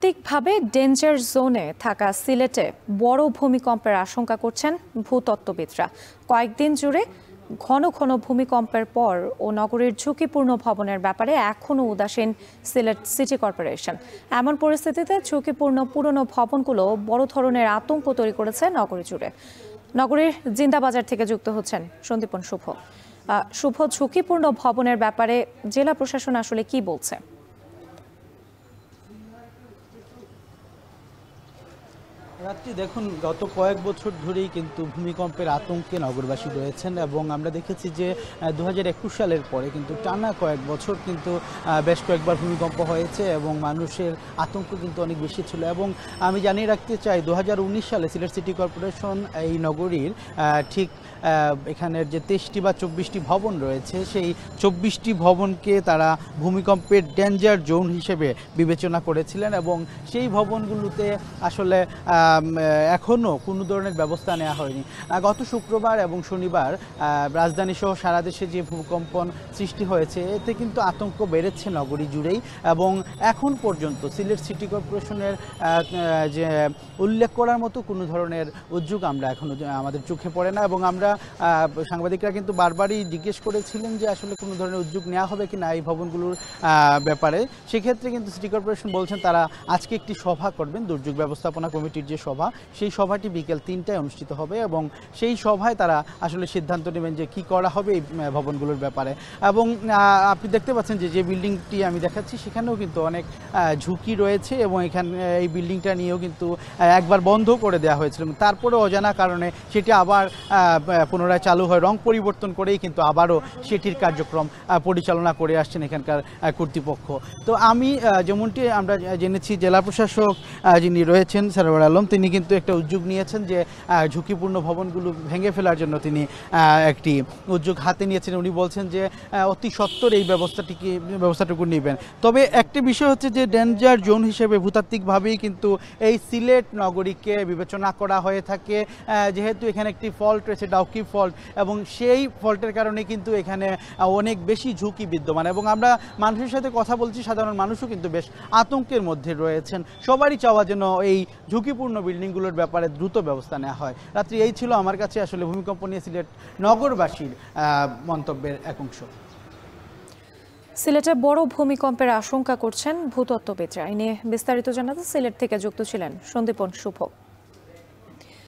ভূতাত্ত্বিকভাবে danger জোনে থাকা সিলেটে বড় ভূমিকম্পের আশঙ্কা করছেন ভূতত্ত্ববিদরা। কয়েকদিন জুড়ে ঘন ঘন ভূমিকম্পের পর ও নগরীর ঝুঁকিপূর্ণ ভবনের ব্যাপারে এখনও উদাসীন সিলেট সিটি কর্পোরেশন। এমন পরিস্থিতিতে ঝুঁকিপূর্ণ পুরনো ভবনগুলো বড় ধরনের আতঙ্ক তৈরি করেছে নগরী জুড়ে। নগরীর জিন্দাবাজার থেকে যুক্ত হচ্ছেন সন্দীপন শুভ। শুভ, ঝুঁকিপূর্ণ ভবনের ব্যাপারে জেলা প্রশাসন আসলে কি বলছে? রাত্রি দেখুন, গত কয়েক বছর ধরেই কিন্তু ভূমিকম্পের আতঙ্কে নগরবাসী রয়েছেন এবং আমরা দেখেছি যে 2021 সালের পরে কিন্তু টানা কয়েক বছর কিন্তু বেশ কয়েকবার ভূমিকম্প হয়েছে এবং মানুষের আতঙ্ক কিন্তু অনেক বেশি ছিল। এবং আমি জানিয়ে রাখতে চাই 2019 সালে সিলেট সিটি কর্পোরেশন এই নগরীর ঠিক এখানের যে 23টি বা 24টি ভবন রয়েছে সেই 24টি ভবনকে তারা ভূমিকম্পের ডেঞ্জার জোন হিসেবে বিবেচনা করেছিলেন এবং সেই ভবনগুলোতে আসলে এখনও কোনো ধরনের ব্যবস্থা নেওয়া হয়নি। গত শুক্রবার এবং শনিবার রাজধানী সহ সারা দেশে যে ভূকম্পন সৃষ্টি হয়েছে এতে কিন্তু আতঙ্ক বেড়েছে নগরী জুড়েই এবং এখন পর্যন্ত সিলেট সিটি কর্পোরেশনের যে উল্লেখ করার মতো কোনো ধরনের উদ্যোগ আমরা এখনও আমাদের চোখে পড়ে না। এবং আমরা সাংবাদিকরা কিন্তু বারবারই জিজ্ঞেস করেছিলেন যে আসলে কোনো ধরনের উদ্যোগ নেওয়া হবে কি না এই ভবনগুলোর ব্যাপারে। সেক্ষেত্রে কিন্তু সিটি কর্পোরেশন বলছেন তারা আজকে একটি সভা করবেন, দুর্যোগ ব্যবস্থাপনা কমিটির যে সভা, সেই সভাটি বিকেল 3টায় অনুষ্ঠিত হবে এবং সেই সভায় তারা আসলে সিদ্ধান্ত নেবেন যে কি করা হবে এই ভবনগুলোর ব্যাপারে। এবং আপনি দেখতে পাচ্ছেন যে বিল্ডিংটি আমি দেখাচ্ছি সেখানেও কিন্তু অনেক ঝুঁকি রয়েছে এবং এখানে এই বিল্ডিংটা নিয়েও কিন্তু একবার বন্ধ করে দেওয়া হয়েছিল, তারপরে অজানা কারণে সেটি আবার পুনরায় চালু হয়, রং পরিবর্তন করেই কিন্তু আবারও সেটির কার্যক্রম পরিচালনা করে আসছেন এখানকার কর্তৃপক্ষ। তো আমি যেমনটি আমরা জেনেছি জেলা প্রশাসক যিনি রয়েছেন সারোয়ার আলম, তিনি কিন্তু একটা উদ্যোগ নিয়েছেন যে ঝুঁকিপূর্ণ ভবনগুলো ভেঙে ফেলার জন্য তিনি একটি উদ্যোগ হাতে নিয়েছেন। উনি বলছেন যে অতি সত্বর এই ব্যবস্থাটুকু নেবেন। তবে একটি বিষয় হচ্ছে যে ডেঞ্জার জোন হিসেবে ভূতাত্ত্বিকভাবেই কিন্তু এই সিলেট নগরীকে বিবেচনা করা হয়ে থাকে, যেহেতু এখানে একটি ফল্ট রয়েছে, ডাউকি ফল্ট, এবং সেই ফল্টের কারণে কিন্তু এখানে অনেক বেশি ঝুঁকি বিদ্যমান। এবং আমরা মানুষের সাথে কথা বলছি, সাধারণ মানুষও কিন্তু বেশ আতঙ্কের মধ্যে রয়েছেন। সবারই চাওয়া যেন এই ঝুঁকিপূর্ণ বিল্ডিংগুলোর ব্যাপারে দ্রুত ব্যবস্থা নেওয়া হয়। রাত্রি এই ছিল আমার কাছে আসলে ভূমিকম্প নিয়ে সিলেট নগরবাসীর মন্তব্যের এক অংশ। সিলেটে বড় ভূমিকম্পের আশঙ্কা করছেন ভূতত্ত্ববিদরা। এই নিয়ে বিস্তারিত জানাতে সিলেট থেকে যুক্ত ছিলেন সন্দীপন শুভ।